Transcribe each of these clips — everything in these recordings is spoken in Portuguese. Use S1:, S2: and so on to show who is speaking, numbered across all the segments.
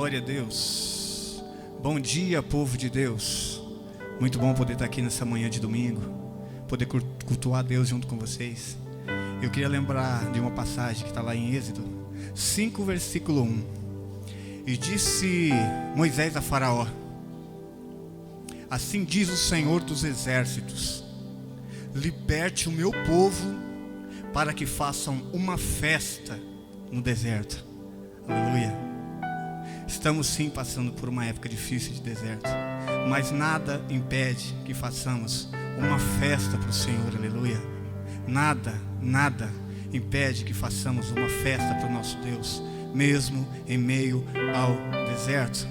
S1: Glória a Deus. Bom dia, povo de Deus. Muito bom poder estar aqui nessa manhã de domingo, poder cultuar a Deus junto com vocês. Eu queria lembrar de uma passagem que está lá em Êxodo 5, versículo 1. E disse Moisés a Faraó: assim diz o Senhor dos exércitos, liberte o meu povo para que façam uma festa no deserto. Aleluia. Estamos sim passando por uma época difícil de deserto, mas nada impede que façamos uma festa para o Senhor. Aleluia. Nada impede que façamos uma festa para o nosso Deus, mesmo em meio ao deserto.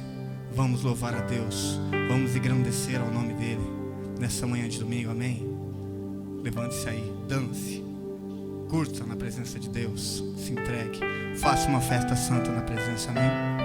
S1: Vamos louvar a Deus, vamos engrandecer ao nome dEle nessa manhã de domingo, amém? Levante-se aí, dance, curta na presença de Deus, se entregue, faça uma festa santa na presença, amém?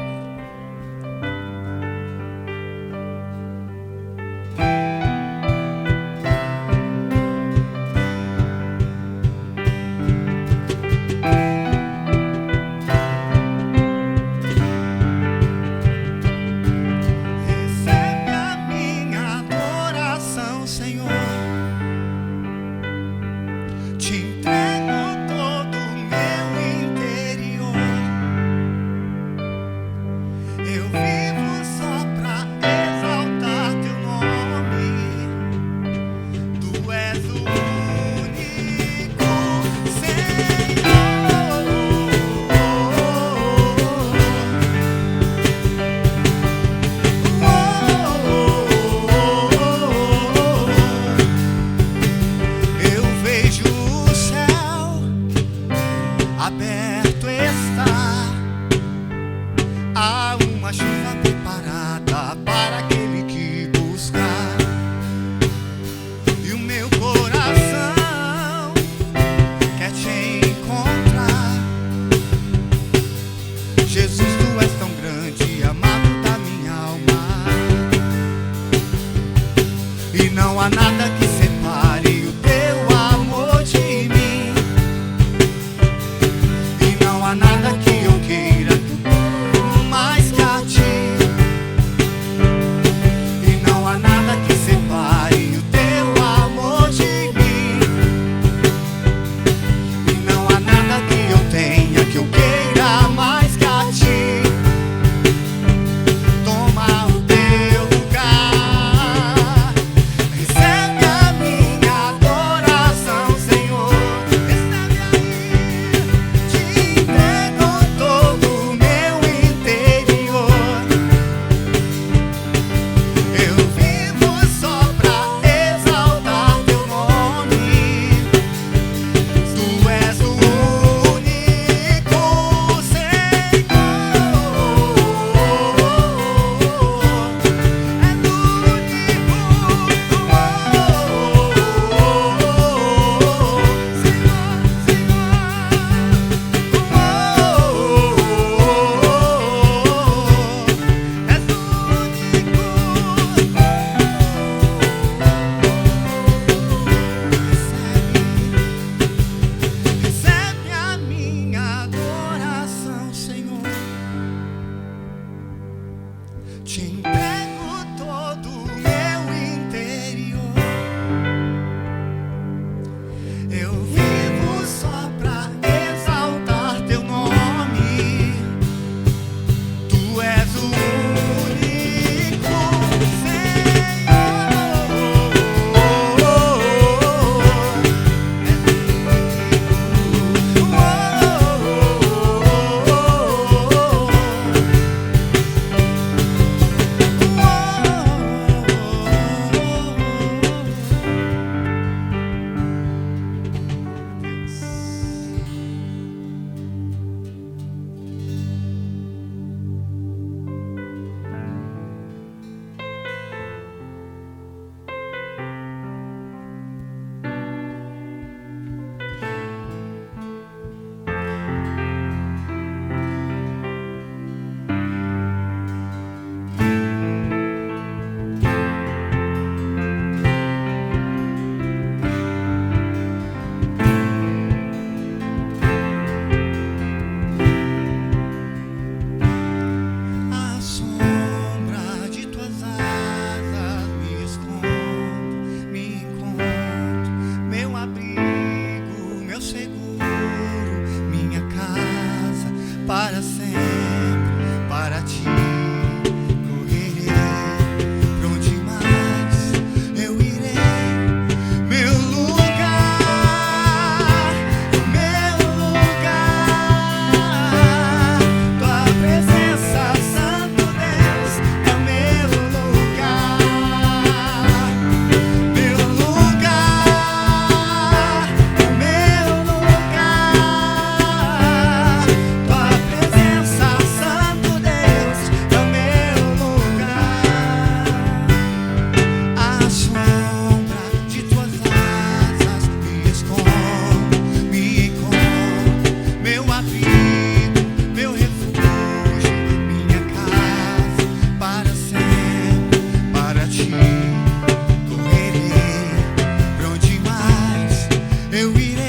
S1: eu irei.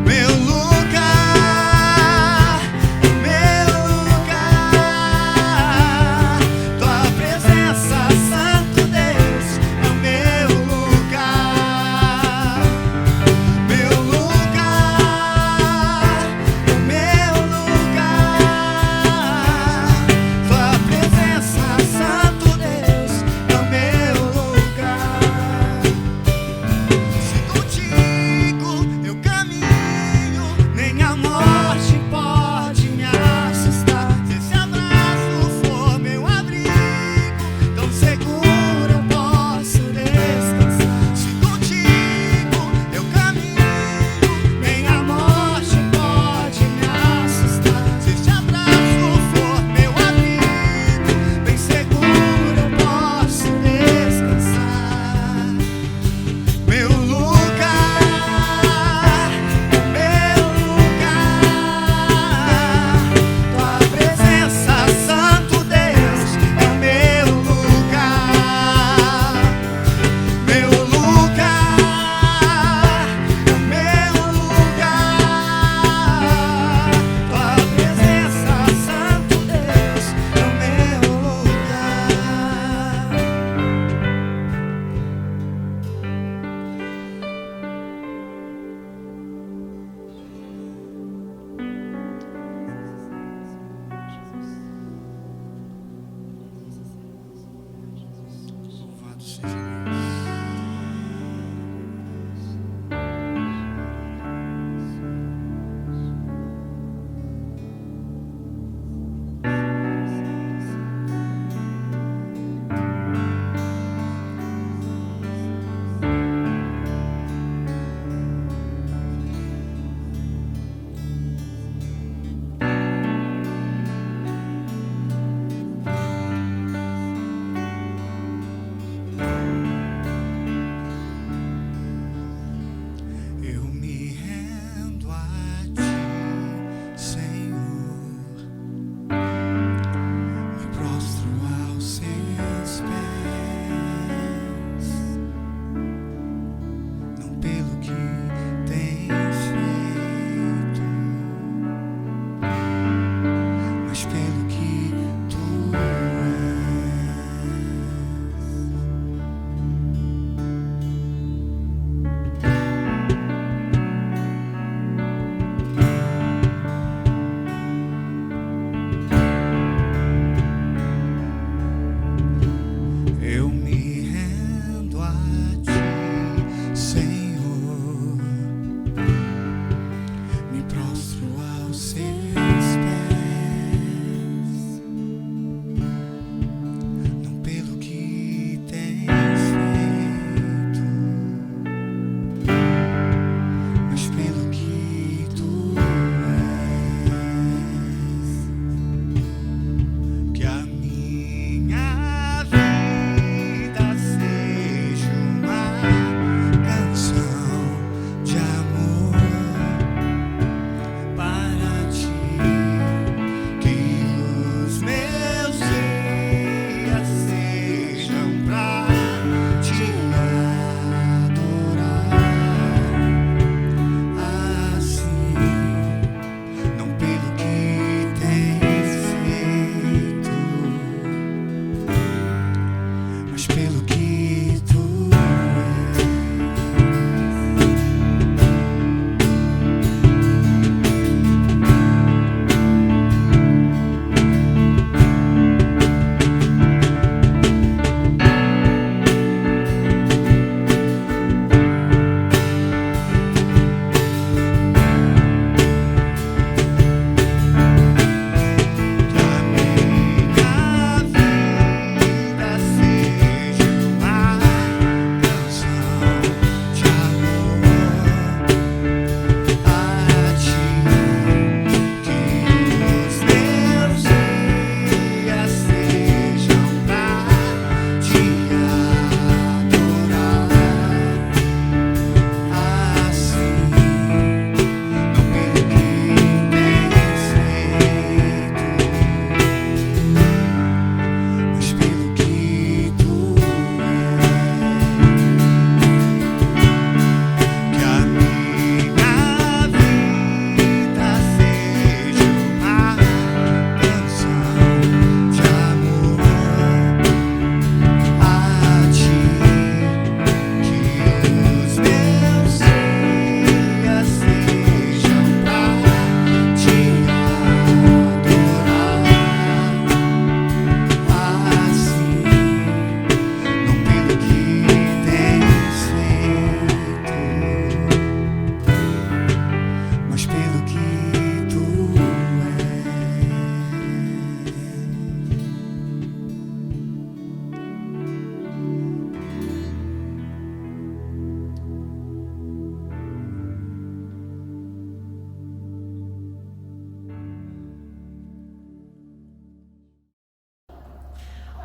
S1: Meu lugar, tua presença, Santo Deus, é o meu lugar. Meu lugar, tua presença, Santo Deus, é o meu lugar. Se contigo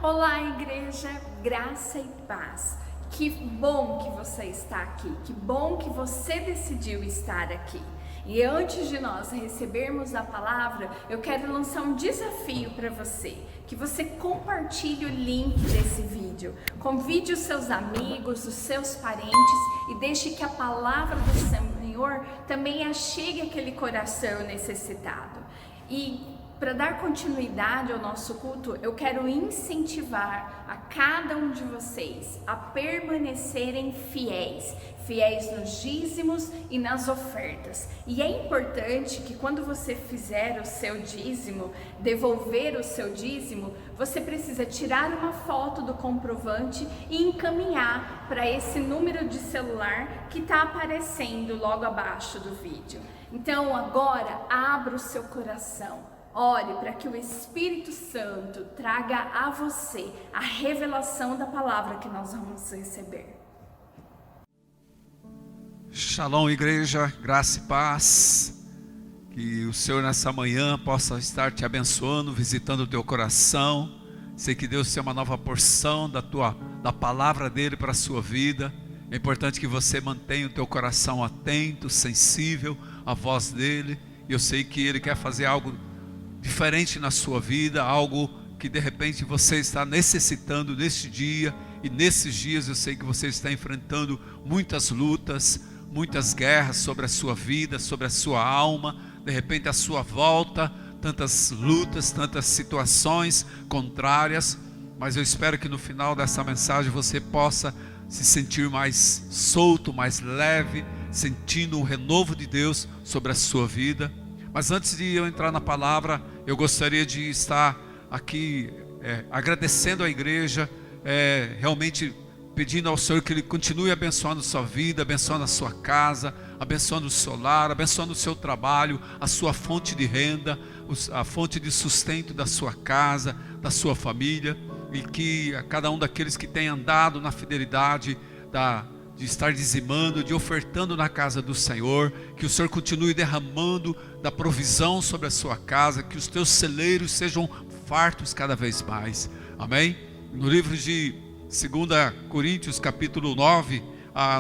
S2: Olá, igreja, graça e paz. Que bom que você está aqui, que bom que você decidiu estar aqui. E antes de nós recebermos a palavra, eu quero lançar um desafio para você, que você compartilhe o link desse vídeo, convide os seus amigos, os seus parentes e deixe que a palavra do Senhor também achegue aquele coração necessitado. E para dar continuidade ao nosso culto, eu quero incentivar a cada um de vocês a permanecerem fiéis nos dízimos e nas ofertas. E é importante que quando você fizer o seu dízimo, devolver o seu dízimo, você precisa tirar uma foto do comprovante e encaminhar para esse número de celular que está aparecendo logo abaixo do vídeo. Então agora abra o seu coração. Ore para que o Espírito Santo traga a você a revelação da palavra que nós vamos receber.
S3: Shalom, igreja, graça e paz. Que o Senhor nessa manhã possa estar te abençoando, visitando o teu coração. Sei que Deus tem uma nova porção da palavra dele para a sua vida. É importante que você mantenha o teu coração atento, sensível à voz dele. E eu sei que ele quer fazer algo diferente na sua vida, algo que de repente você está necessitando neste dia, e nesses dias eu sei que você está enfrentando muitas lutas, muitas guerras sobre a sua vida, sobre a sua alma, de repente à sua volta, tantas lutas, tantas situações contrárias, mas eu espero que no final dessa mensagem você possa se sentir mais solto, mais leve, sentindo o renovo de Deus sobre a sua vida. Mas antes de eu entrar na palavra, eu gostaria de estar aqui agradecendo a igreja, realmente pedindo ao Senhor que Ele continue abençoando a sua vida, abençoando a sua casa, abençoando o seu lar, abençoando o seu trabalho, a sua fonte de renda, a fonte de sustento da sua casa, da sua família, e que a cada um daqueles que tem andado na fidelidade de estar dizimando, de ofertando na casa do Senhor, que o Senhor continue derramando da provisão sobre a sua casa, que os teus celeiros sejam fartos cada vez mais, amém? No livro de 2 Coríntios capítulo 9,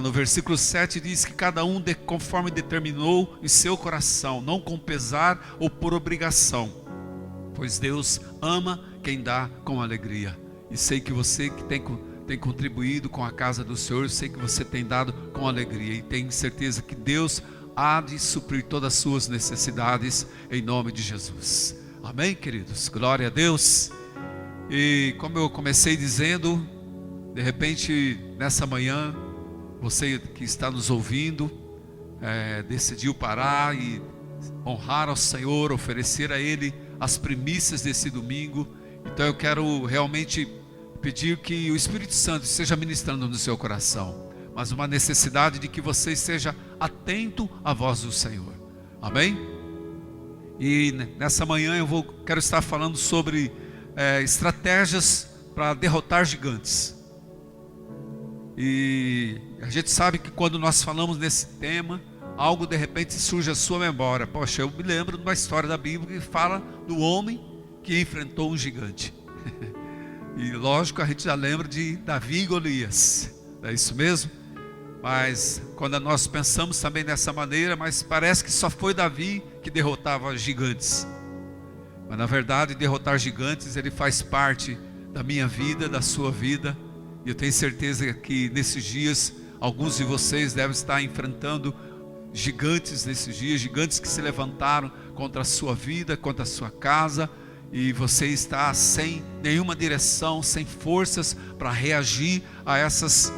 S3: no versículo 7 diz que cada um conforme determinou em seu coração, não com pesar ou por obrigação, pois Deus ama quem dá com alegria. E sei que você que tem contribuído com a casa do Senhor, eu sei que você tem dado com alegria, e tenho certeza que Deus há de suprir todas as suas necessidades, em nome de Jesus, amém, queridos? Glória a Deus. E como eu comecei dizendo, de repente nessa manhã, você que está nos ouvindo, decidiu parar e honrar ao Senhor, oferecer a Ele as primícias desse domingo. Então eu quero realmente pedir que o Espírito Santo esteja ministrando no seu coração, mas uma necessidade de que você esteja atento à voz do Senhor, amém? E nessa manhã quero estar falando sobre estratégias para derrotar gigantes. E a gente sabe que quando nós falamos nesse tema, algo de repente surge à sua memória. Poxa, eu me lembro de uma história da Bíblia que fala do homem que enfrentou um gigante. E lógico, a gente já lembra de Davi e Golias, é isso mesmo? Mas quando nós pensamos também dessa maneira, mas parece que só foi Davi que derrotava gigantes. Mas na verdade, derrotar gigantes, ele faz parte da minha vida, da sua vida. E eu tenho certeza que nesses dias, alguns de vocês devem estar enfrentando gigantes nesses dias, gigantes que se levantaram contra a sua vida, contra a sua casa, e você está sem nenhuma direção, sem forças para reagir a essas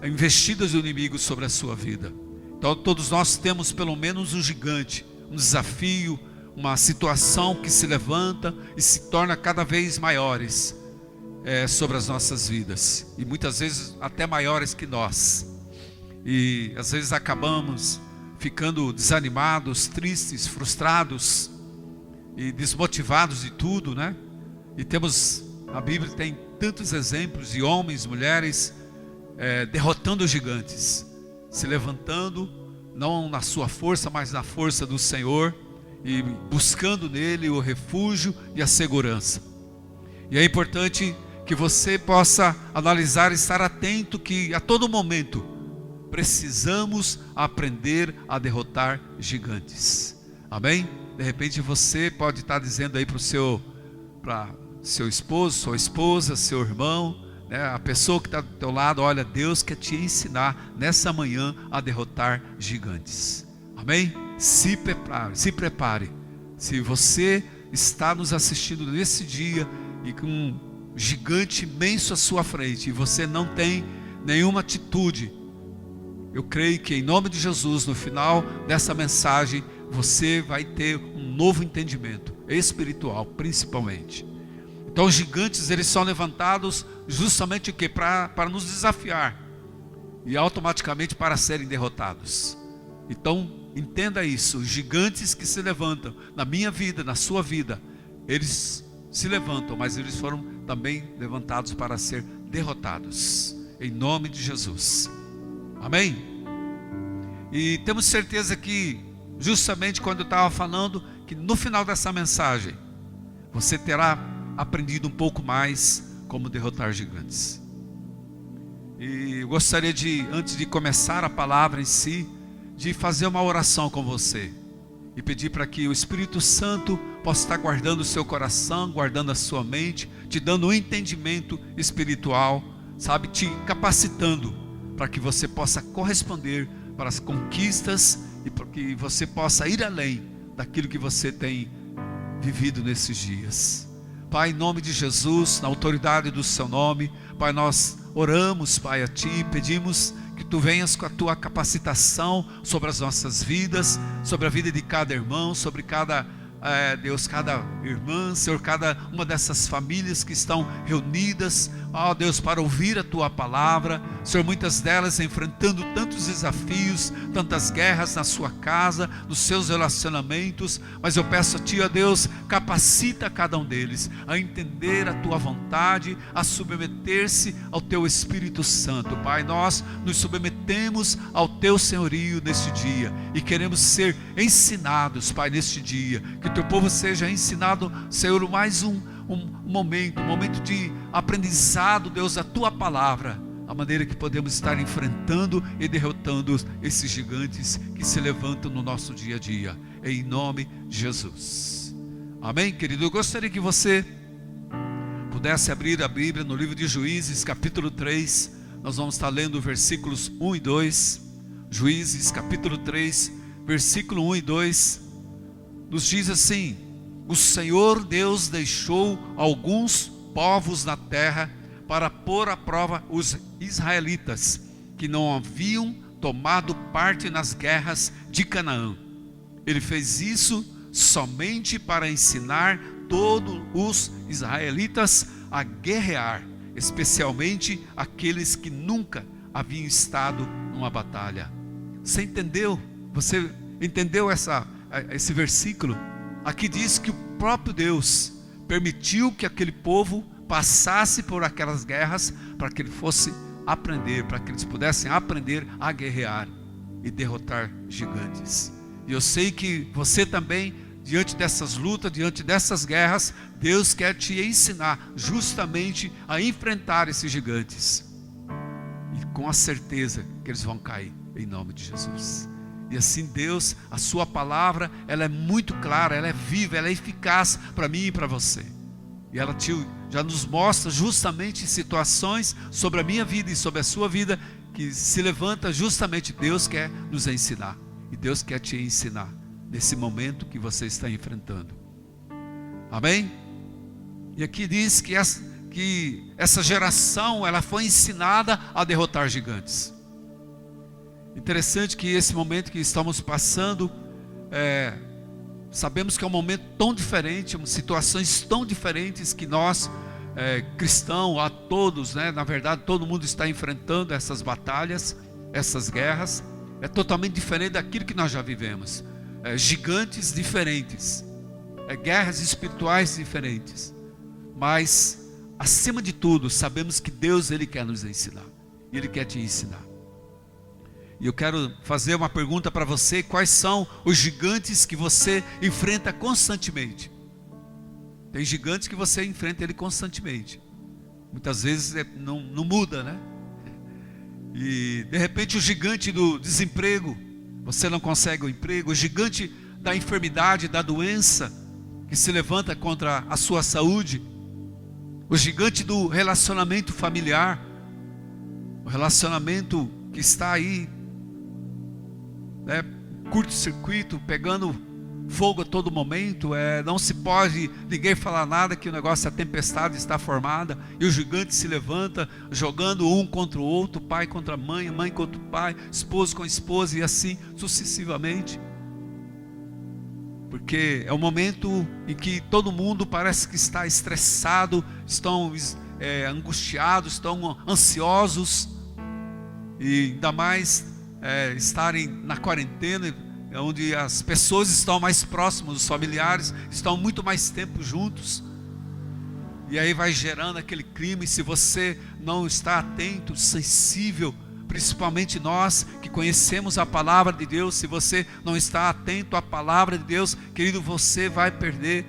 S3: investidas do inimigo sobre a sua vida. Então todos nós temos pelo menos um gigante, um desafio, uma situação que se levanta e se torna cada vez maiores sobre as nossas vidas, e muitas vezes até maiores que nós, e às vezes acabamos ficando desanimados, tristes, frustrados e desmotivados de tudo, né? E a Bíblia tem tantos exemplos de homens, mulheres derrotando gigantes, se levantando não na sua força, mas na força do Senhor, e buscando nele o refúgio e a segurança. E é importante que você possa analisar e estar atento que a todo momento precisamos aprender a derrotar gigantes. Amém? De repente você pode estar dizendo aí para seu esposo, sua esposa, seu irmão, né, a pessoa que está do teu lado: olha, Deus quer te ensinar nessa manhã a derrotar gigantes. Amém? Se prepare. Se você está nos assistindo nesse dia e com um gigante imenso à sua frente e você não tem nenhuma atitude, eu creio que em nome de Jesus, no final dessa mensagem, você vai ter um novo entendimento espiritual, principalmente. Então os gigantes, eles são levantados justamente o quê? Para nos desafiar e automaticamente para serem derrotados. Então entenda isso: os gigantes que se levantam na minha vida, na sua vida, eles se levantam, mas eles foram também levantados para ser derrotados, em nome de Jesus. Amém? E temos certeza que, justamente quando eu estava falando, que no final dessa mensagem, você terá aprendido um pouco mais como derrotar gigantes. E eu gostaria de, antes de começar a palavra em si, de fazer uma oração com você e pedir para que o Espírito Santo possa estar guardando o seu coração, guardando a sua mente, te dando um entendimento espiritual, sabe, te capacitando para que você possa corresponder para as conquistas e para que você possa ir além daquilo que você tem vivido nesses dias. Pai, em nome de Jesus, na autoridade do seu nome, Pai, nós oramos, Pai, a Ti, pedimos que Tu venhas com a Tua capacitação sobre as nossas vidas, sobre a vida de cada irmão, sobre cada Deus, cada irmã, Senhor, cada uma dessas famílias que estão reunidas, ó Deus, para ouvir a Tua palavra, Senhor, muitas delas enfrentando tantos desafios, tantas guerras na sua casa, nos seus relacionamentos, mas eu peço a Ti, ó Deus, capacita cada um deles a entender a Tua vontade, a submeter-se ao Teu Espírito Santo. Pai, nós nos submetemos ao Teu senhorio neste dia e queremos ser ensinados, Pai, neste dia, que Teu povo seja ensinado, Senhor, mais um momento de aprendizado, Deus, da Tua palavra, a maneira que podemos estar enfrentando e derrotando esses gigantes que se levantam no nosso dia a dia, em nome de Jesus. Amém, querido? Eu gostaria que você pudesse abrir a Bíblia no livro de Juízes, capítulo 3, nós vamos estar lendo versículos 1 e 2, Juízes, capítulo 3, versículo 1 e 2, nos diz assim: o Senhor Deus deixou alguns povos na terra para pôr à prova os israelitas, que não haviam tomado parte nas guerras de Canaã. Ele fez isso somente para ensinar todos os israelitas a guerrear, especialmente aqueles que nunca haviam estado numa batalha. Você entendeu? Você entendeu esse versículo? Aqui diz que o próprio Deus permitiu que aquele povo passasse por aquelas guerras para que ele fosse aprender, para que eles pudessem aprender a guerrear e derrotar gigantes. E eu sei que você também, diante dessas lutas, diante dessas guerras, Deus quer te ensinar justamente a enfrentar esses gigantes, e com a certeza que eles vão cair em nome de Jesus. E assim Deus, a sua palavra, ela é muito clara, ela é viva, ela é eficaz para mim e para você. E ela já nos mostra justamente situações sobre a minha vida e sobre a sua vida, que se levanta justamente, Deus quer nos ensinar. E Deus quer te ensinar nesse momento que você está enfrentando. Amém? E aqui diz que essa geração, ela foi ensinada a derrotar gigantes. Interessante que esse momento que estamos passando, sabemos que é um momento tão diferente, situações tão diferentes que nós, cristãos, a todos, né, na verdade todo mundo está enfrentando essas batalhas, essas guerras, é totalmente diferente daquilo que nós já vivemos, gigantes diferentes, guerras espirituais diferentes, mas acima de tudo sabemos que Deus, Ele quer nos ensinar, Ele quer te ensinar. E eu quero fazer uma pergunta para você: quais são os gigantes que você enfrenta constantemente? Tem gigantes que você enfrenta ele constantemente. Muitas vezes não muda, né? E de repente o gigante do desemprego, você não consegue o emprego. O gigante da enfermidade, da doença, que se levanta contra a sua saúde. O gigante do relacionamento familiar, o relacionamento que está aí, né, curto-circuito, pegando fogo a todo momento, não se pode ninguém falar nada, que o negócio, a tempestade está formada, e o gigante se levanta, jogando um contra o outro, pai contra a mãe contra o pai, esposo com a esposa, e assim sucessivamente. Porque é um momento em que todo mundo parece que está estressado, estão angustiados, estão ansiosos, e ainda mais estarem na quarentena, onde as pessoas estão mais próximas, os familiares estão muito mais tempo juntos, e aí vai gerando aquele clima. E se você não está atento, sensível, principalmente nós que conhecemos a palavra de Deus, se você não está atento à palavra de Deus, querido, você vai perder.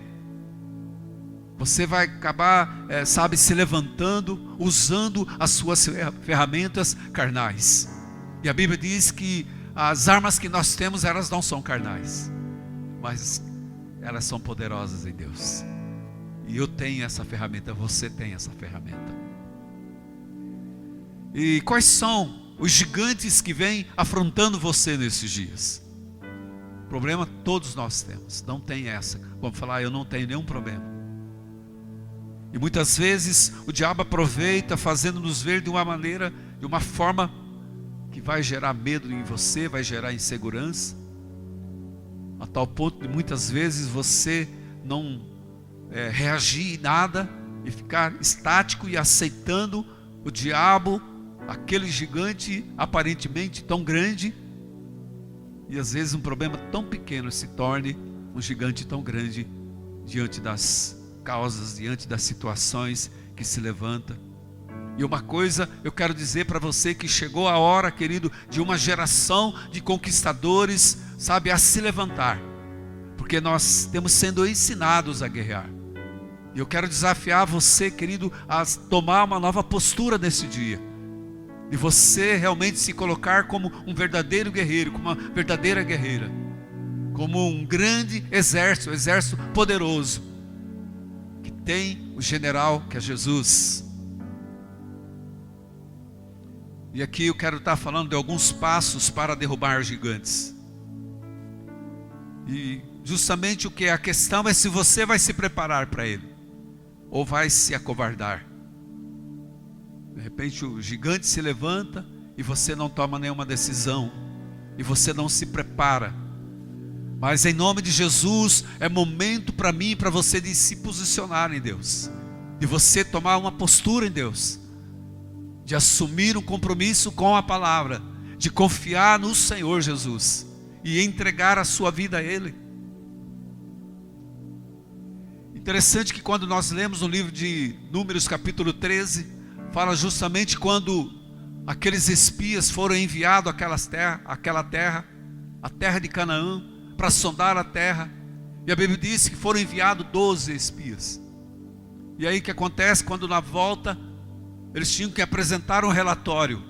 S3: Você vai acabar, se levantando, usando as suas ferramentas carnais. E a Bíblia diz que as armas que nós temos, elas não são carnais, mas elas são poderosas em Deus. E eu tenho essa ferramenta, você tem essa ferramenta. E quais são os gigantes que vêm afrontando você nesses dias? Problema todos nós temos, não tem essa. Vamos falar, eu não tenho nenhum problema. E muitas vezes o diabo aproveita, fazendo-nos ver de uma maneira, de uma forma que vai gerar medo em você, vai gerar insegurança, a tal ponto de muitas vezes você não reagir em nada e ficar estático e aceitando o diabo, aquele gigante aparentemente tão grande, e às vezes um problema tão pequeno se torne um gigante tão grande diante das causas, diante das situações que se levanta. E uma coisa eu quero dizer para você, que chegou a hora, querido, de uma geração de conquistadores, a se levantar, porque nós temos sendo ensinados a guerrear. E eu quero desafiar você, querido, a tomar uma nova postura nesse dia, de você realmente se colocar como um verdadeiro guerreiro, como uma verdadeira guerreira, como um grande exército, exército poderoso, que tem o general que é Jesus. E aqui eu quero estar falando de alguns passos para derrubar gigantes. E justamente a questão é se você vai se preparar para ele, ou vai se acovardar. De repente o gigante se levanta e você não toma nenhuma decisão, e você não se prepara. Mas em nome de Jesus, é momento para mim e para você de se posicionar em Deus, de você tomar uma postura em Deus, de assumir um compromisso com a palavra, de confiar no Senhor Jesus e entregar a sua vida a Ele. Interessante que quando nós lemos no livro de Números capítulo 13, fala justamente quando aqueles espias foram enviados àquela terra, a terra de Canaã, para sondar a terra, e a Bíblia diz que foram enviados 12 espias. E aí o que acontece? Quando na volta eles tinham que apresentar um relatório,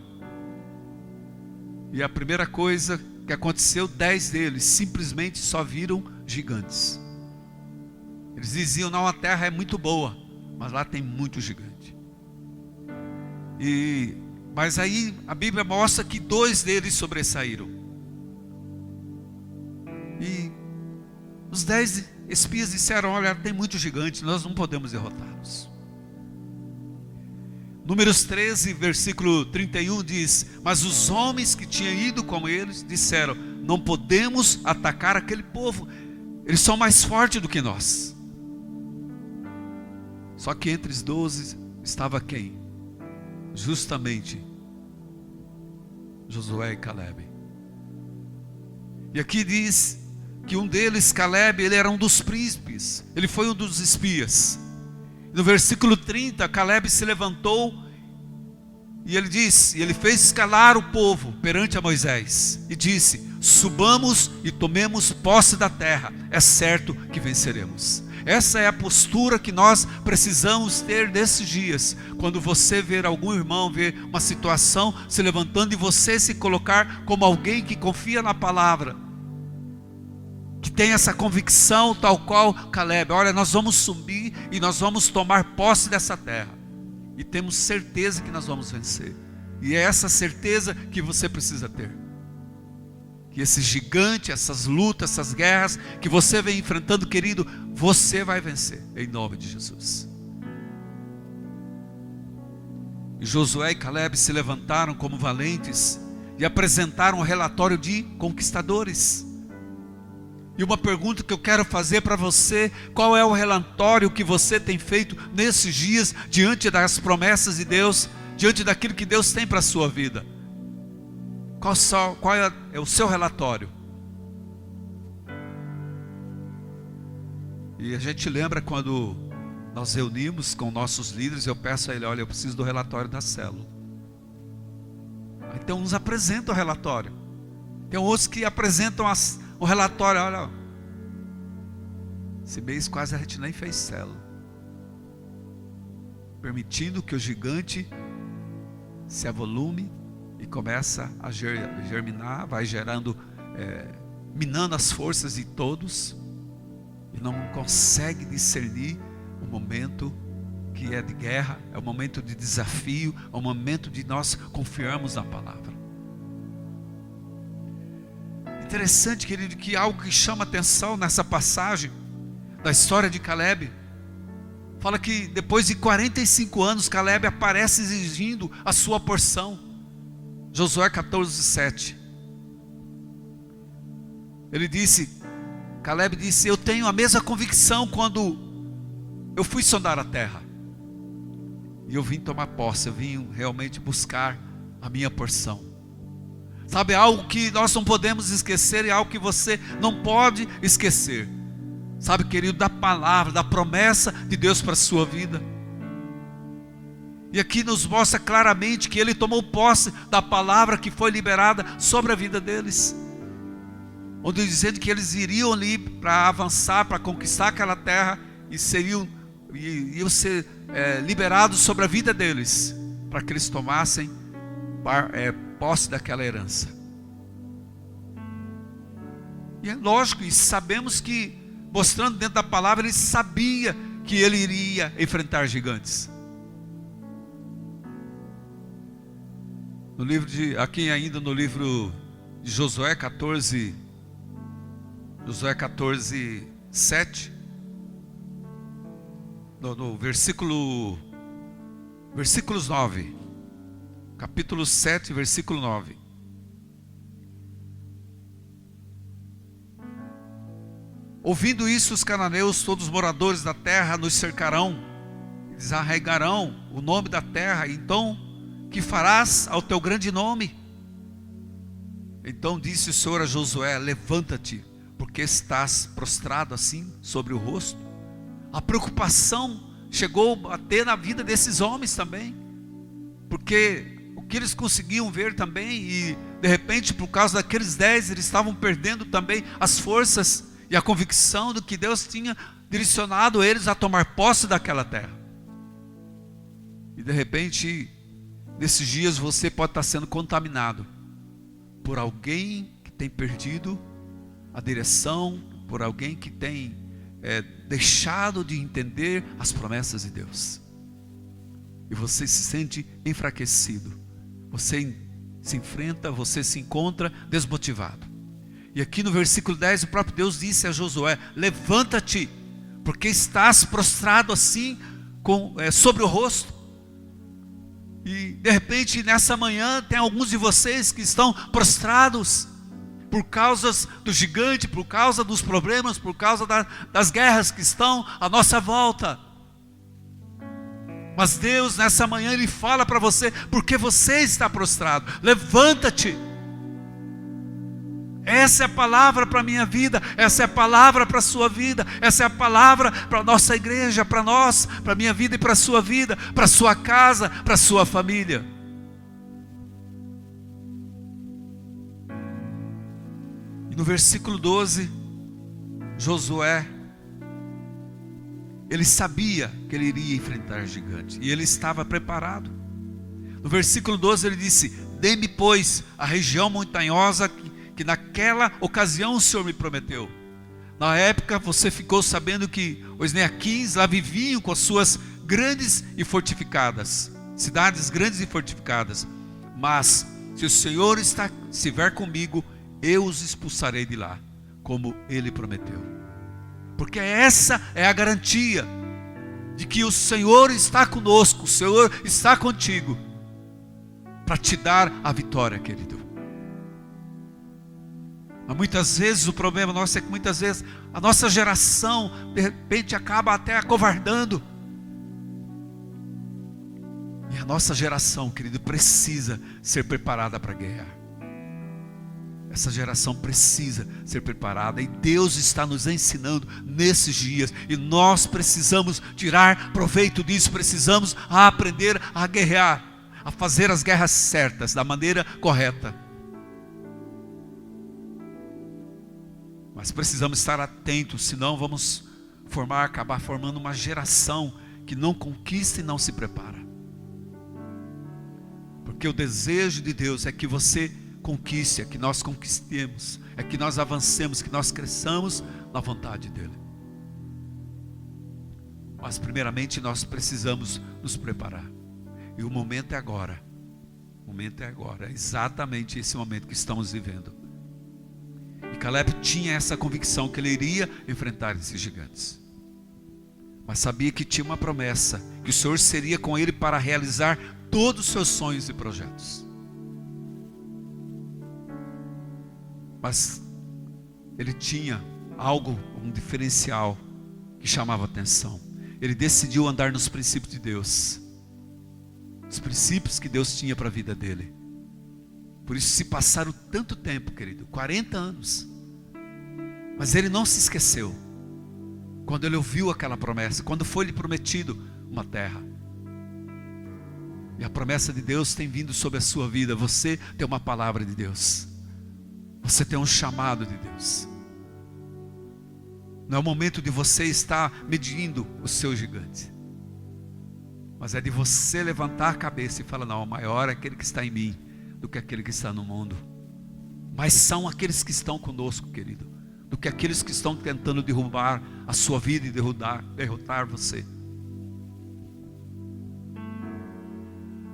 S3: e a primeira coisa que aconteceu, 10 deles simplesmente só viram gigantes. Eles diziam, não, a terra é muito boa, mas lá tem muito gigante. Mas aí a Bíblia mostra que 2 deles sobressaíram, e os 10 espias disseram, olha, tem muito gigante, nós não podemos derrotá-los. Números 13, versículo 31 diz, mas os homens que tinham ido com eles disseram, não podemos atacar aquele povo, eles são mais fortes do que nós. Só que entre os 12 estava quem? Justamente Josué e Calebe. E aqui diz que um deles, Calebe, ele era um dos príncipes, ele foi um dos espias. No versículo 30, Calebe se levantou e ele disse, ele fez calar o povo perante a Moisés e disse, subamos e tomemos posse da terra, é certo que venceremos. Essa é a postura que nós precisamos ter nesses dias. Quando você ver algum irmão, ver uma situação se levantando e você se colocar como alguém que confia na palavra, que tem essa convicção tal qual Caleb: olha, nós vamos subir e nós vamos tomar posse dessa terra, e temos certeza que nós vamos vencer. E é essa certeza que você precisa ter, que esse gigante, essas lutas, essas guerras que você vem enfrentando, querido, você vai vencer, em nome de Jesus. E Josué e Caleb se levantaram como valentes e apresentaram um relatório de conquistadores. E uma pergunta que eu quero fazer para você: qual é o relatório que você tem feito nesses dias, diante das promessas de Deus, diante daquilo que Deus tem para a sua vida? Qual é o seu relatório? E a gente lembra quando nós reunimos com nossos líderes, eu peço a ele: olha, eu preciso do relatório da célula. Então uns apresentam o relatório, tem outros que apresentam o relatório: olha, esse mês quase a gente nem fez célula, permitindo que o gigante se avolume e começa a germinar, vai gerando, minando as forças de todos, e não consegue discernir o momento que é de guerra, é o momento de desafio, é o momento de nós confiarmos na palavra. Interessante, querido, que algo que chama atenção nessa passagem da história de Caleb, fala que depois de 45 anos, Caleb aparece exigindo a sua porção. Josué 14:7. Caleb disse: eu tenho a mesma convicção quando eu fui sondar a terra, e eu vim tomar posse, eu vim realmente buscar a minha porção. Sabe, algo que nós não podemos esquecer, e algo que você não pode esquecer, sabe, querido, da palavra, da promessa de Deus para a sua vida. E aqui nos mostra claramente que ele tomou posse da palavra que foi liberada sobre a vida deles, onde dizendo que eles iriam ali para avançar, para conquistar aquela terra, e iam ser liberados sobre a vida deles, para que eles tomassem posse daquela herança. E é lógico, e sabemos que, mostrando dentro da palavra, ele sabia que ele iria enfrentar gigantes. Aqui ainda no livro de Josué 14:7, no versículos 9, capítulo 7, versículo 9. Ouvindo isso, os cananeus, todos os moradores da terra, nos cercarão, e desarraigarão o nome da terra. Então, que farás ao teu grande nome? Então disse o Senhor a Josué: levanta-te, porque estás prostrado assim sobre o rosto. A preocupação chegou a ter na vida desses homens também, porque o que eles conseguiam ver também, e de repente, por causa daqueles 10, eles estavam perdendo também as forças e a convicção do que Deus tinha direcionado eles a tomar posse daquela terra. E de repente, nesses dias você pode estar sendo contaminado por alguém que tem perdido a direção, por alguém que tem deixado de entender as promessas de Deus, e você se sente enfraquecido, você se enfrenta, você se encontra desmotivado. E aqui no versículo 10, o próprio Deus disse a Josué: levanta-te, porque estás prostrado assim sobre o rosto. E de repente nessa manhã tem alguns de vocês que estão prostrados por causa do gigante, por causa dos problemas, por causa das guerras que estão à nossa volta. Mas Deus nessa manhã Ele fala para você: porque você está prostrado, levanta-te. Essa é a palavra para a minha vida, essa é a palavra para a sua vida, essa é a palavra para a nossa igreja, para nós, para a minha vida e para a sua vida, para a sua casa, para a sua família. E no versículo 12, Josué ele sabia que ele iria enfrentar gigante, e ele estava preparado. No versículo 12 ele disse: dê-me, pois, a região montanhosa que naquela ocasião o Senhor me prometeu. Na época você ficou sabendo que os Eneaquins lá viviam com as suas grandes e fortificadas, cidades grandes e fortificadas. Mas se o Senhor estiver comigo, eu os expulsarei de lá, como Ele prometeu. Porque essa é a garantia de que o Senhor está conosco, o Senhor está contigo, para te dar a vitória, querido. Mas muitas vezes o problema nosso é que muitas vezes a nossa geração de repente acaba até acovardando. E a nossa geração, querido, precisa ser preparada para a guerra. Essa geração precisa ser preparada, e Deus está nos ensinando nesses dias, e nós precisamos tirar proveito disso, precisamos aprender a guerrear, a fazer as guerras certas, da maneira correta. Mas precisamos estar atentos, senão vamos acabar formando uma geração que não conquista e não se prepara. Porque o desejo de Deus é que você conquiste, é que nós conquistemos, é que nós avancemos, que nós cresçamos na vontade dEle. Mas primeiramente nós precisamos nos preparar. E o momento é agora. O momento é agora. É exatamente esse momento que estamos vivendo. E Caleb tinha essa convicção que ele iria enfrentar esses gigantes. Mas sabia que tinha uma promessa, que o Senhor seria com ele para realizar todos os seus sonhos e projetos. Mas ele tinha algo, um diferencial que chamava atenção. Ele decidiu andar nos princípios de Deus, os princípios que Deus tinha para a vida dele. Por isso se passaram tanto tempo, querido, 40 anos. Mas ele não se esqueceu. Quando ele ouviu aquela promessa, quando foi lhe prometido uma terra. E a promessa de Deus tem vindo sobre a sua vida. Você tem uma palavra de Deus. Você tem um chamado de Deus. Não é o momento de você estar medindo o seu gigante. Mas é de você levantar a cabeça e falar: não, maior é aquele que está em mim do que aquele que está no mundo. Mas são aqueles que estão conosco, querido, do que aqueles que estão tentando derrubar a sua vida e derrotar você.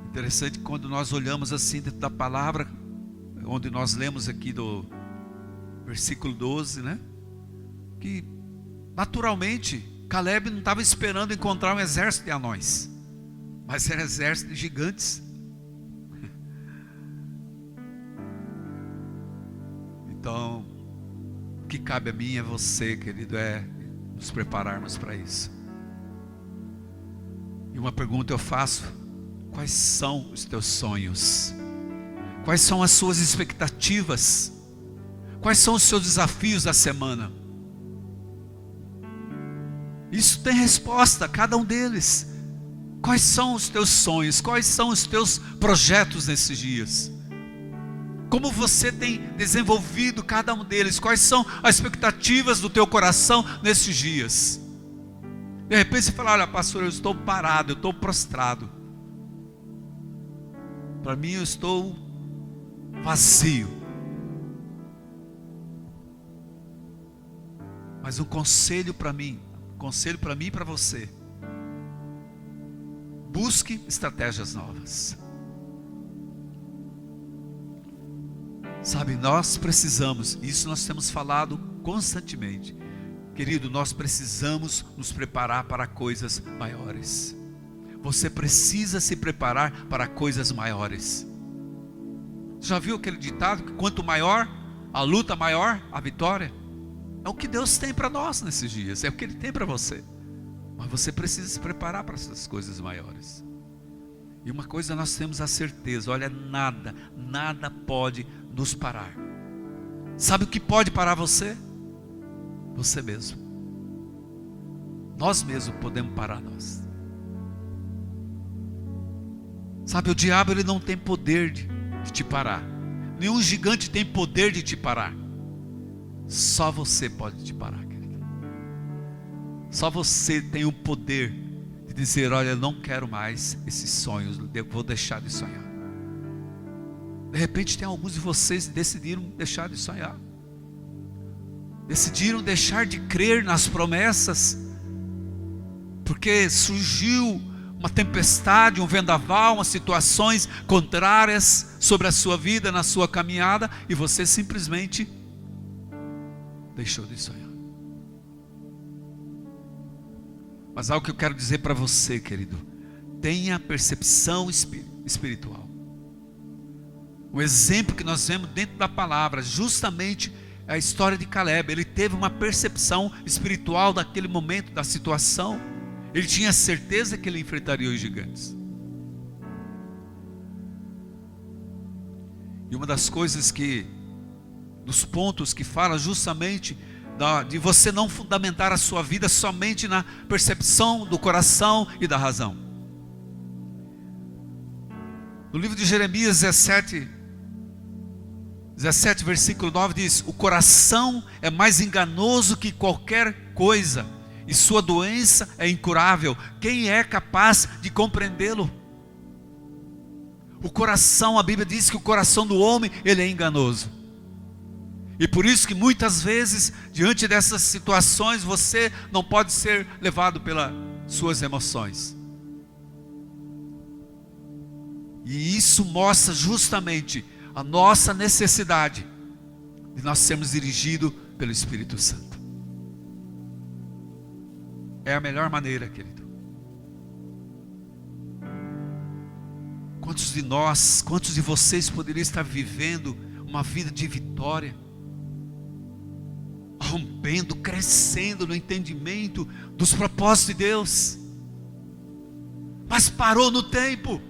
S3: Interessante que quando nós olhamos assim dentro da palavra, onde nós lemos aqui do versículo 12, né? Que naturalmente Caleb não estava esperando encontrar um exército de anões, mas era um exército de gigantes. Então, o que cabe a mim e a você, querido, é nos prepararmos para isso. E uma pergunta eu faço: quais são os teus sonhos? Quais são as suas expectativas? Quais são os seus desafios da semana? Isso tem resposta, cada um deles. Quais são os teus sonhos? Quais são os teus projetos nesses dias? Como você tem desenvolvido cada um deles? Quais são as expectativas do teu coração nesses dias? De repente você fala: olha, pastor, eu estou parado, eu estou prostrado. Para mim eu estou vazio. Mas um conselho para mim e para você: busque estratégias novas. Sabe, nós precisamos, isso nós temos falado constantemente, querido, nós precisamos nos preparar para coisas maiores. Você precisa se preparar para coisas maiores. Já viu aquele ditado que quanto maior a luta, maior a vitória? É o que Deus tem para nós nesses dias, é o que Ele tem para você. Mas você precisa se preparar para essas coisas maiores. E uma coisa nós temos a certeza: olha, nada pode nos parar. Sabe o que pode parar você? Você mesmo. Nós mesmos podemos parar nós. Sabe, o diabo ele não tem poder de te parar. Nenhum gigante tem poder de te parar. Só você pode te parar, querido. Só você tem o poder de dizer: olha, eu não quero mais esses sonhos, eu vou deixar de sonhar. De repente tem alguns de vocês que decidiram deixar de sonhar, decidiram deixar de crer nas promessas, porque surgiu uma tempestade, um vendaval, umas situações contrárias sobre a sua vida, na sua caminhada, e você simplesmente deixou de sonhar. Mas algo que eu quero dizer para você, querido: tenha percepção espiritual. O exemplo que nós vemos dentro da palavra, justamente é a história de Caleb. Ele teve uma percepção espiritual daquele momento, da situação. Ele tinha certeza que ele enfrentaria os gigantes. E uma das coisas dos pontos que fala justamente de você não fundamentar a sua vida somente na percepção do coração e da razão. No livro de Jeremias 17, versículo 9 diz: o coração é mais enganoso que qualquer coisa, e sua doença é incurável. Quem é capaz de compreendê-lo? O coração, a Bíblia diz que o coração do homem, ele é enganoso. E por isso que muitas vezes, diante dessas situações, você não pode ser levado pelas suas emoções. E isso mostra justamente a nossa necessidade de nós sermos dirigidos pelo Espírito Santo. É a melhor maneira, querido. Quantos de nós, quantos de vocês poderiam estar vivendo uma vida de vitória, rompendo, crescendo no entendimento dos propósitos de Deus, mas parou no tempo,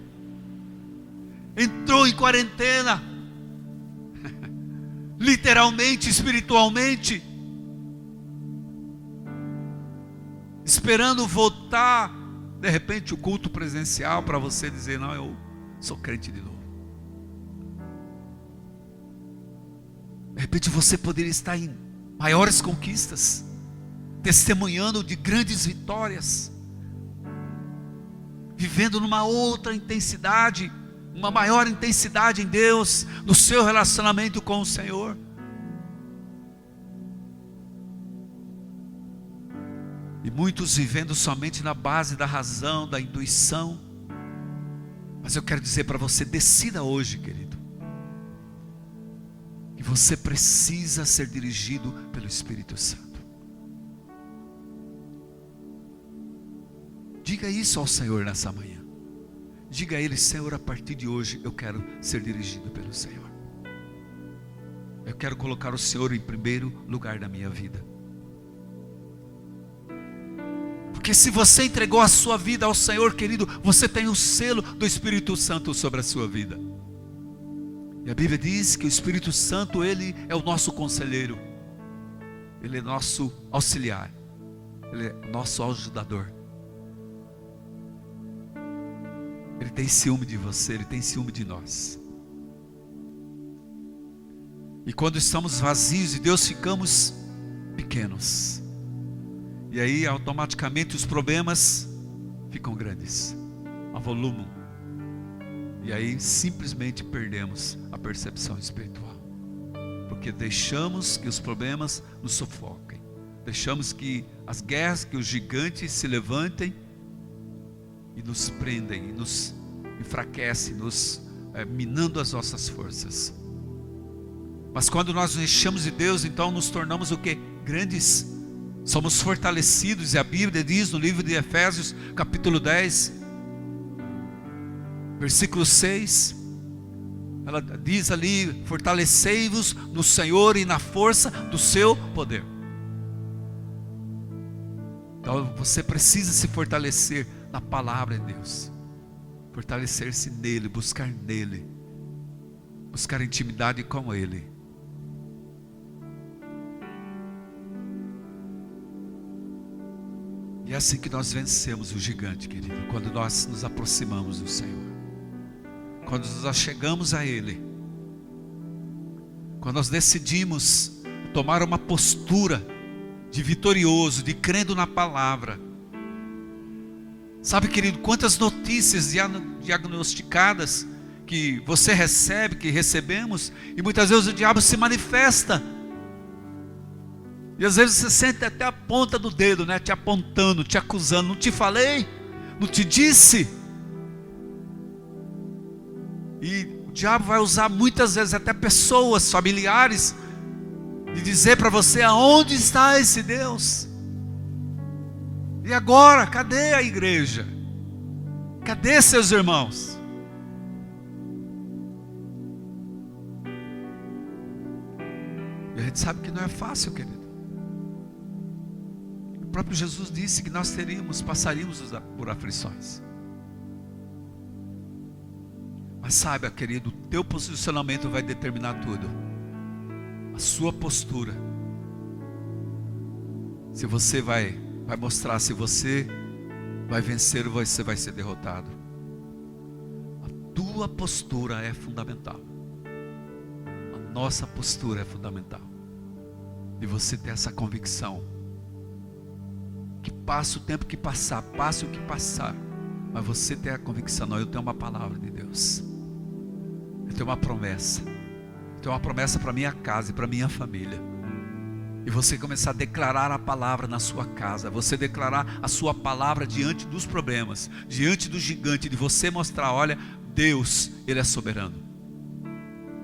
S3: entrou em quarentena, literalmente, espiritualmente, esperando voltar, de repente, o culto presencial, para você dizer: não, eu sou crente de novo. De repente você poderia estar em maiores conquistas, testemunhando de grandes vitórias, vivendo numa outra intensidade, uma maior intensidade em Deus, no seu relacionamento com o Senhor. E muitos vivendo somente na base da razão, da intuição. Mas eu quero dizer para você: decida hoje, querido, que você precisa ser dirigido pelo Espírito Santo. Diga isso ao Senhor nessa manhã. Diga a Ele: Senhor, a partir de hoje eu quero ser dirigido pelo Senhor. Eu quero colocar o Senhor em primeiro lugar da minha vida. Porque se você entregou a sua vida ao Senhor, querido, você tem o selo do Espírito Santo sobre a sua vida. E a Bíblia diz que o Espírito Santo, Ele é o nosso conselheiro, Ele é nosso auxiliar, Ele é nosso ajudador. Ele tem ciúme de você, Ele tem ciúme de nós. E quando estamos vazios de Deus, ficamos pequenos. E aí automaticamente os problemas ficam grandes, avolumam. E aí simplesmente perdemos a percepção espiritual. Porque deixamos que os problemas nos sufoquem. Deixamos que as guerras, que os gigantes se levantem e nos prendem, e nos enfraquecem, minando as nossas forças. Mas quando nós nos enchemos de Deus, então nos tornamos o quê? Grandes. Somos fortalecidos. E a Bíblia diz no livro de Efésios, capítulo 10, versículo 6, ela diz ali: fortalecei-vos no Senhor e na força do seu poder. Então você precisa se fortalecer na palavra de Deus, fortalecer-se nele, buscar nele, buscar intimidade com Ele. E é assim que nós vencemos o gigante, querido, quando nós nos aproximamos do Senhor, quando nos achegamos a Ele, quando nós decidimos tomar uma postura de vitorioso, de crendo na palavra. Sabe, querido, quantas notícias diagnosticadas que você recebe, que recebemos, e muitas vezes o diabo se manifesta. E às vezes você sente até a ponta do dedo, né? Te apontando, te acusando. Não te falei? Não te disse? E o diabo vai usar muitas vezes até pessoas, familiares, de dizer para você: aonde está esse Deus? E agora, cadê a igreja? Cadê seus irmãos? E a gente sabe que não é fácil, querido. O próprio Jesus disse que nós passaríamos por aflições. Mas saiba, querido, o teu posicionamento vai determinar tudo. A sua postura. Se você vai mostrar se você vai vencer ou você vai ser derrotado. A tua postura é fundamental. A nossa postura é fundamental. E você ter essa convicção. Que passe o tempo que passar, passe o que passar, mas você ter a convicção: não, eu tenho uma palavra de Deus. Eu tenho uma promessa. Eu tenho uma promessa para minha casa e para minha família. E você começar a declarar a palavra na sua casa, você declarar a sua palavra diante dos problemas, diante do gigante, de você mostrar: olha, Deus, Ele é soberano,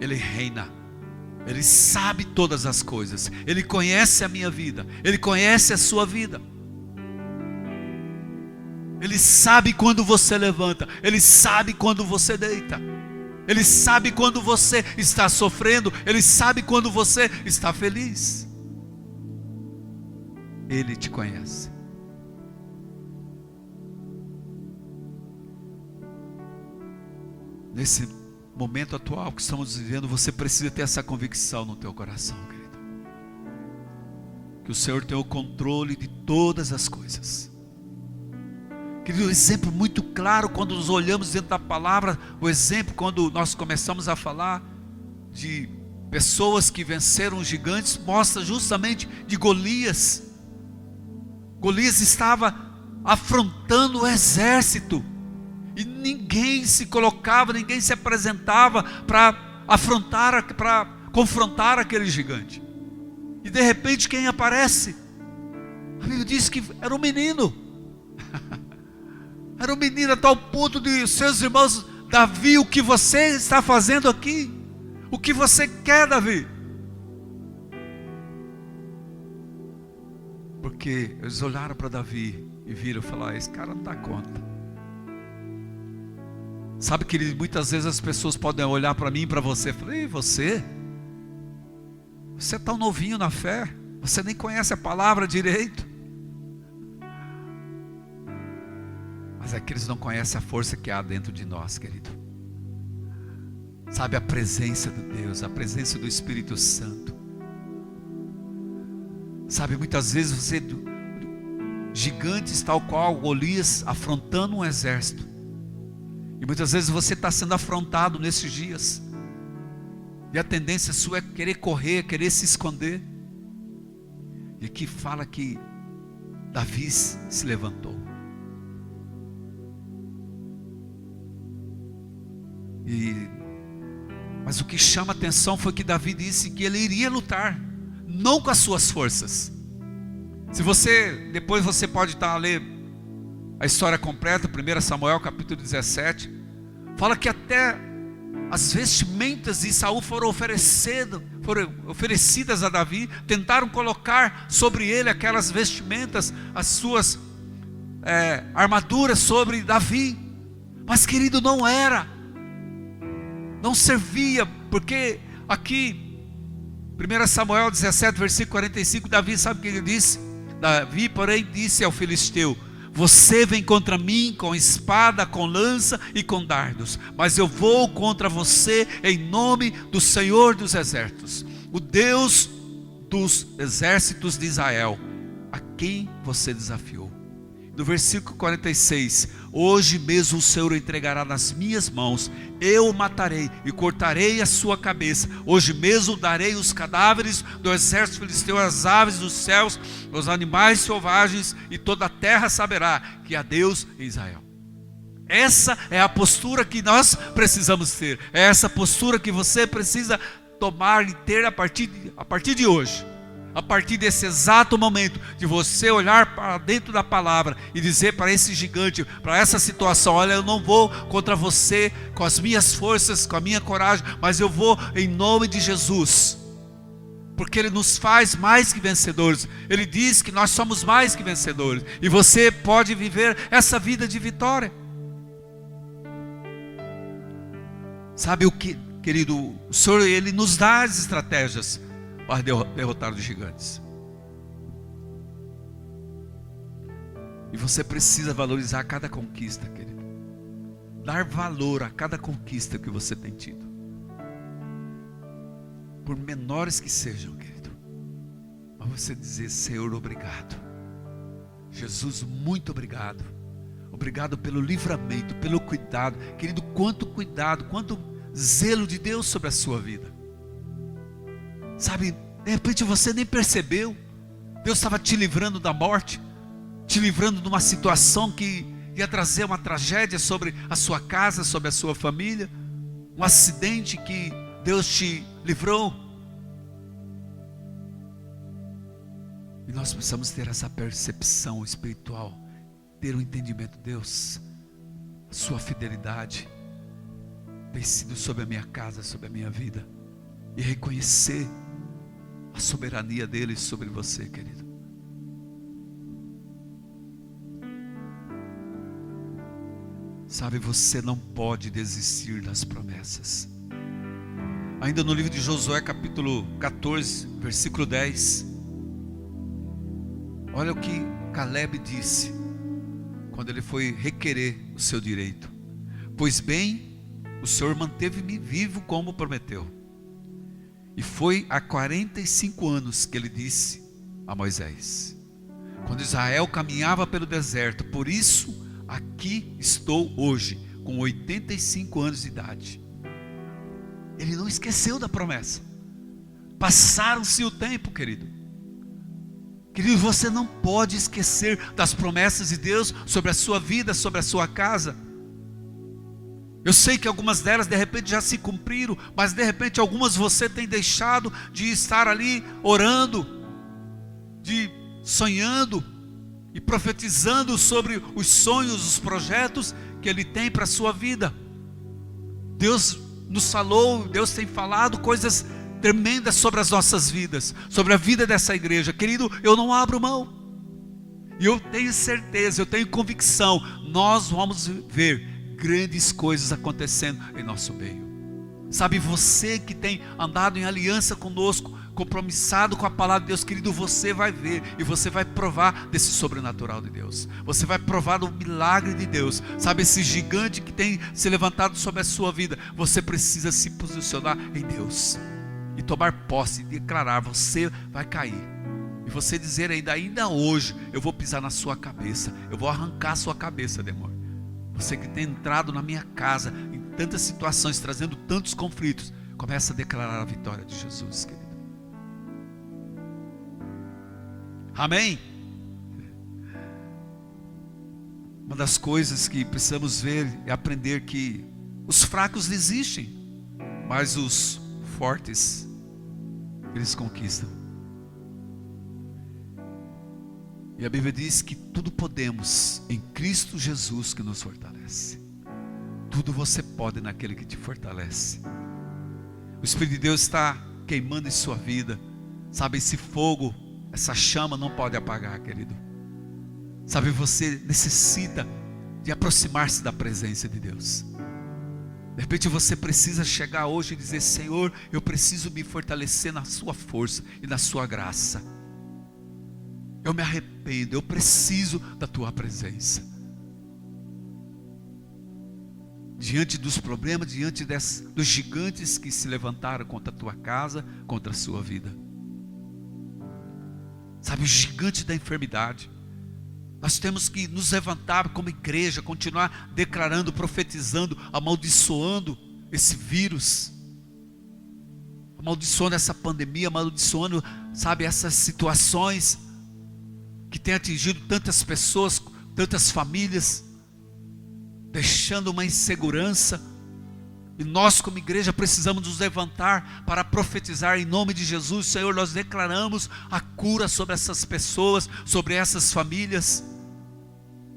S3: Ele reina, Ele sabe todas as coisas, Ele conhece a minha vida, Ele conhece a sua vida. Ele sabe quando você levanta, Ele sabe quando você deita, Ele sabe quando você está sofrendo, Ele sabe quando você está feliz. Ele te conhece. Nesse momento atual que estamos vivendo, você precisa ter essa convicção no teu coração, querido. Que o Senhor tem o controle de todas as coisas. Querido, um exemplo muito claro quando nos olhamos dentro da palavra, o exemplo quando nós começamos a falar de pessoas que venceram os gigantes, mostra justamente de Golias. Golias estava afrontando o exército, e ninguém se colocava, ninguém se apresentava para confrontar aquele gigante. E de repente quem aparece? A Bíblia diz que era um menino. Era um menino a tal ponto de seus irmãos: Davi, o que você está fazendo aqui? O que você quer, Davi? Porque eles olharam para Davi e viram e falaram: esse cara não dá conta. Sabe, querido, muitas vezes as pessoas podem olhar para mim e para você e falar: ei, você é tão novinho na fé, você nem conhece a palavra direito. Mas é que eles não conhecem a força que há dentro de nós, querido. Sabe, a presença de Deus, a presença do Espírito Santo. Sabe, muitas vezes você, gigantes tal qual Golias, afrontando um exército. E muitas vezes você está sendo afrontado nesses dias. E a tendência sua é querer correr, querer se esconder. E aqui fala que Davi se levantou. Mas o que chama a atenção foi que Davi disse que ele iria lutar, não com as suas forças. Depois você pode estar a ler a história completa, 1 Samuel capítulo 17, fala que até as vestimentas de Saul foram oferecidas a Davi, tentaram colocar sobre ele aquelas vestimentas, as suas armaduras sobre Davi, mas, querido, não servia, porque aqui 1 Samuel 17 versículo 45, Davi, sabe o que ele disse? Davi, porém, disse ao filisteu: você vem contra mim com espada, com lança e com dardos, mas eu vou contra você em nome do Senhor dos exércitos, o Deus dos exércitos de Israel, a quem você desafiou. no versículo 46, hoje mesmo o Senhor o entregará nas minhas mãos, eu o matarei e cortarei a sua cabeça, hoje mesmo darei os cadáveres do exército filisteu às aves dos céus, aos animais selvagens, e toda a terra saberá que há Deus em Israel. Essa é a postura que nós precisamos ter, é essa postura que você precisa tomar e ter a partir de hoje. A partir desse exato momento, de você olhar para dentro da palavra e dizer para esse gigante, para essa situação: olha, eu não vou contra você com as minhas forças, com a minha coragem, mas eu vou em nome de Jesus, porque Ele nos faz mais que vencedores. Ele diz que nós somos mais que vencedores, e você pode viver essa vida de vitória. Sabe o que, querido? O Senhor, Ele nos dá as estratégias para derrotar os gigantes. E você precisa valorizar cada conquista, querido. Dar valor a cada conquista que você tem tido, por menores que sejam, querido. Mas você dizer: Senhor, obrigado. Jesus, muito obrigado. Obrigado pelo livramento, pelo cuidado. Querido, quanto cuidado, quanto zelo de Deus sobre a sua vida. Sabe, de repente você nem percebeu. Deus estava te livrando da morte, te livrando de uma situação que ia trazer uma tragédia sobre a sua casa, sobre a sua família. Um acidente que Deus te livrou. E nós precisamos ter essa percepção espiritual, ter um entendimento: Deus, a sua fidelidade tem sido sobre a minha casa, sobre a minha vida, e reconhecer a soberania dele sobre você, querido. Sabe, você não pode desistir das promessas. Ainda no livro de Josué, capítulo 14, versículo 10, olha o que Caleb disse quando ele foi requerer o seu direito: pois bem, o Senhor manteve-me vivo como prometeu. E foi há 45 anos que ele disse a Moisés, quando Israel caminhava pelo deserto: por isso aqui estou hoje, com 85 anos de idade. Ele não esqueceu da promessa. Passaram-se o tempo, querido. Querido, você não pode esquecer das promessas de Deus sobre a sua vida, sobre a sua casa. Eu sei que algumas delas de repente já se cumpriram, mas de repente algumas você tem deixado de estar ali orando, de sonhando e profetizando sobre os sonhos, os projetos que Ele tem para a sua vida. Deus nos falou, Deus tem falado coisas tremendas sobre as nossas vidas, sobre a vida dessa igreja. Querido, eu não abro mão, e eu tenho certeza, eu tenho convicção, nós vamos ver grandes coisas acontecendo em nosso meio. Sabe, você que tem andado em aliança conosco, compromissado com a palavra de Deus, querido, você vai ver e você vai provar desse sobrenatural de Deus. Você vai provar do milagre de Deus. Sabe, esse gigante que tem se levantado sobre a sua vida, você precisa se posicionar em Deus e tomar posse e declarar: você vai cair. E você dizer ainda hoje, eu vou pisar na sua cabeça, eu vou arrancar a sua cabeça, demônio. Você que tem entrado na minha casa em tantas situações, trazendo tantos conflitos, começa a declarar a vitória de Jesus, querido. Amém? Uma das coisas que precisamos ver é aprender que os fracos existem, mas os fortes, eles conquistam. E a Bíblia diz que tudo podemos em Cristo Jesus que nos fortalece. Tudo você pode naquele que te fortalece. O Espírito de Deus está queimando em sua vida. Sabe, esse fogo, essa chama não pode apagar, querido. Sabe, você necessita de aproximar-se da presença de Deus. De repente você precisa chegar hoje e dizer: Senhor, eu preciso me fortalecer na sua força e na sua graça. Eu me arrependo, eu preciso da tua presença. Diante dos problemas, diante dos gigantes que se levantaram contra a tua casa, contra a sua vida. Sabe, o gigante da enfermidade. Nós temos que nos levantar como igreja, continuar declarando, profetizando, amaldiçoando esse vírus, amaldiçoando essa pandemia, amaldiçoando, sabe, essas situações que têm atingido tantas pessoas, tantas famílias, deixando uma insegurança. E nós como igreja precisamos nos levantar para profetizar em nome de Jesus. Senhor, nós declaramos a cura sobre essas pessoas, sobre essas famílias,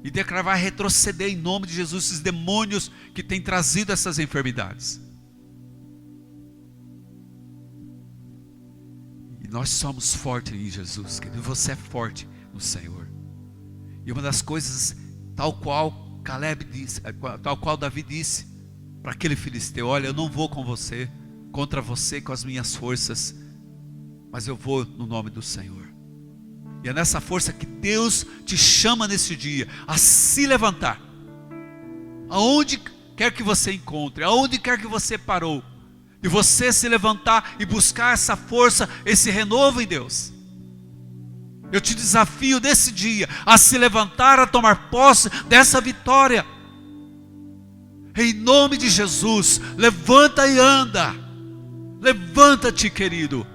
S3: e declarar retroceder em nome de Jesus esses demônios que têm trazido essas enfermidades. E nós somos fortes em Jesus, querido. Você é forte no Senhor. E uma das coisas, tal qual Caleb disse, tal qual Davi disse para aquele filisteu: olha, eu não vou com você, contra você com as minhas forças, mas eu vou no nome do Senhor. E é nessa força que Deus te chama nesse dia a se levantar, aonde quer que você encontre, aonde quer que você parou, e você se levantar e buscar essa força, esse renovo em Deus. Eu te desafio nesse dia a se levantar, a tomar posse dessa vitória. Em nome de Jesus, levanta e anda. Levanta-te, querido.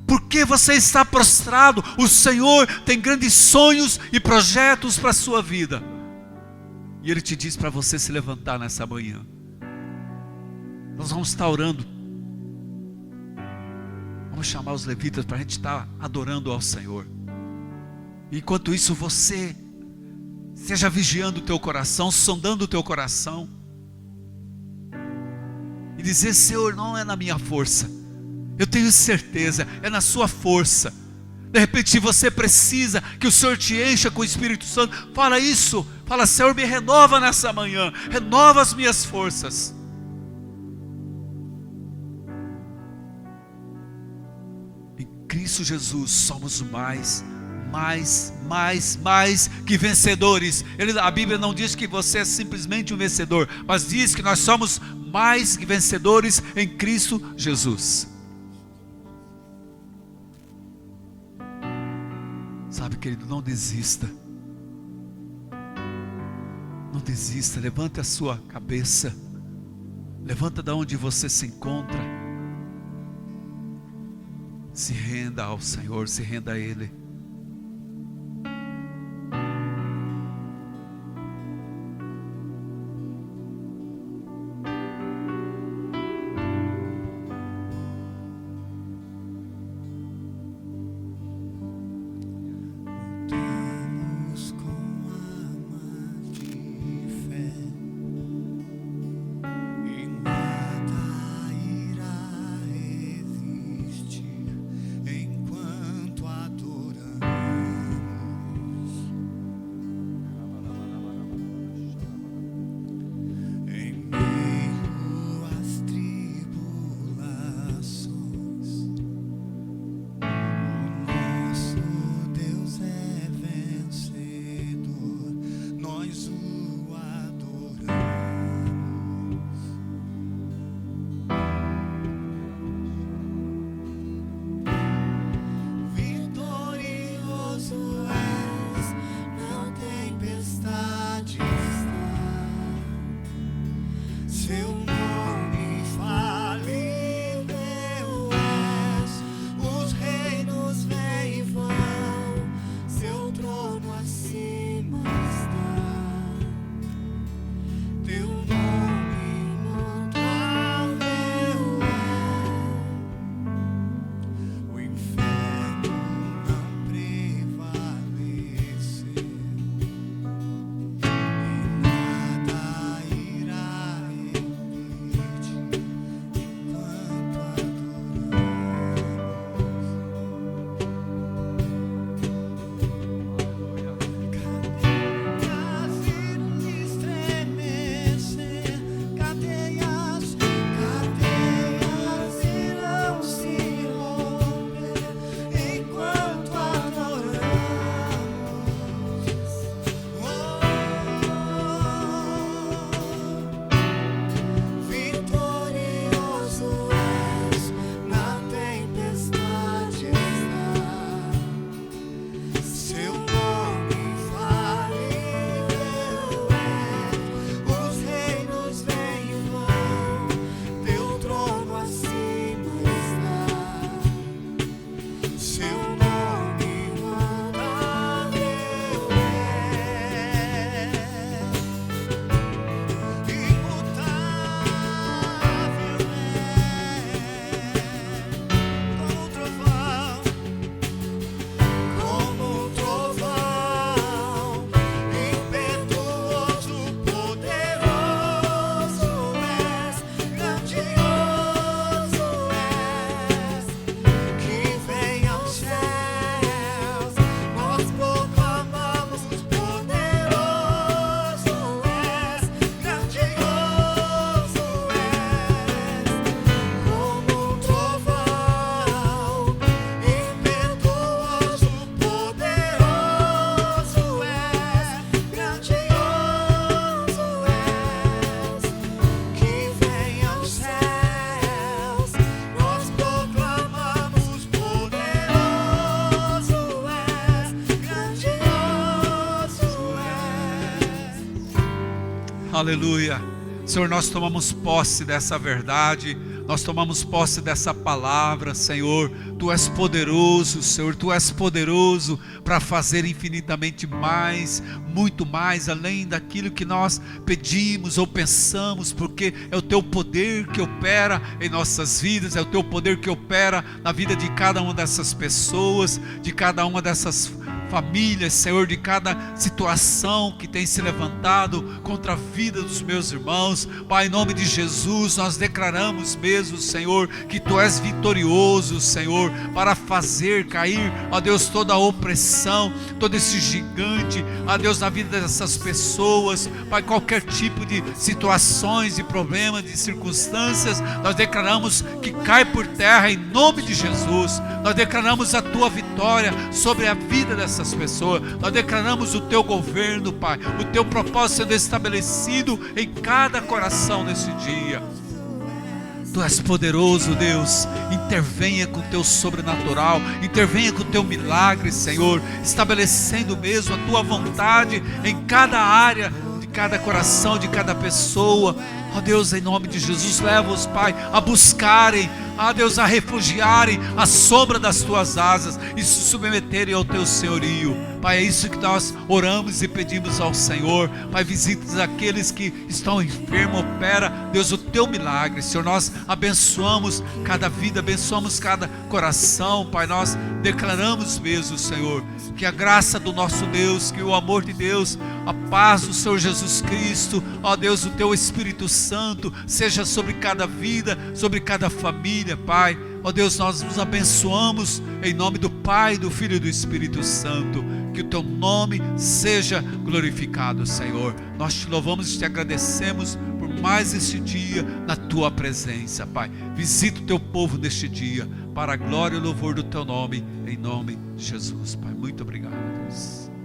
S3: Por que você está prostrado? O Senhor tem grandes sonhos e projetos para a sua vida. E Ele te diz para você se levantar nessa manhã. Nós vamos estar orando. Vamos chamar os levitas para a gente estar adorando ao Senhor. Enquanto isso, você seja vigiando o teu coração, sondando o teu coração, e dizer: Senhor, não é na minha força, eu tenho certeza, é na sua força. De repente você precisa que o Senhor te encha com o Espírito Santo. Fala isso, fala: Senhor, me renova nessa manhã, renova as minhas forças. Cristo Jesus somos mais que vencedores. A Bíblia não diz que você é simplesmente um vencedor, mas diz que nós somos mais que vencedores em Cristo Jesus. Sabe, querido, não desista. Não desista, levanta a sua cabeça. Levanta da onde você se encontra. Se renda ao Senhor, se renda a Ele.
S1: Enquanto adoramos.
S3: Aleluia. Senhor, nós tomamos posse dessa verdade, nós tomamos posse dessa palavra, Senhor. Tu és poderoso, Senhor, Tu és poderoso para fazer infinitamente mais, muito mais, além daquilo que nós pedimos ou pensamos, porque é o Teu poder que opera em nossas vidas, é o Teu poder que opera na vida de cada uma dessas pessoas, de cada uma dessas famílias, Senhor, de cada situação que tem se levantado contra a vida dos meus irmãos. Pai, em nome de Jesus, nós declaramos mesmo, Senhor, que Tu és vitorioso, Senhor, para fazer cair, ó Deus, toda a opressão, todo esse gigante, ó Deus, na vida dessas pessoas. Pai, qualquer tipo de situações, de problemas, de circunstâncias, nós declaramos que cai por terra em nome de Jesus. Nós declaramos a Tua vitória sobre a vida dessas pessoas. Nós declaramos o Teu governo, Pai, o Teu propósito sendo estabelecido em cada coração nesse dia. Tu és poderoso, Deus. Intervenha com o Teu sobrenatural, intervenha com o Teu milagre, Senhor, estabelecendo mesmo a Tua vontade em cada área, de cada coração, de cada pessoa. Ó Deus, em nome de Jesus, leva-os, Pai, a buscarem, ó Deus, a refugiarem à sombra das Tuas asas e se submeterem ao Teu senhorio. Pai, é isso que nós oramos e pedimos ao Senhor. Pai, visita aqueles que estão enfermos, opera, Deus, o Teu milagre. Senhor, nós abençoamos cada vida, abençoamos cada coração. Pai, nós declaramos mesmo, Senhor, que a graça do nosso Deus, que o amor de Deus, a paz do Senhor Jesus Cristo, ó Deus, o Teu Espírito Santo seja sobre cada vida, sobre cada família, Pai. Ó Deus, nós nos abençoamos em nome do Pai, do Filho e do Espírito Santo. Que o Teu nome seja glorificado, Senhor. Nós Te louvamos e Te agradecemos por mais este dia na Tua presença, Pai. Visita o Teu povo neste dia, para a glória e o louvor do Teu nome, em nome de Jesus, Pai. Muito obrigado, Deus.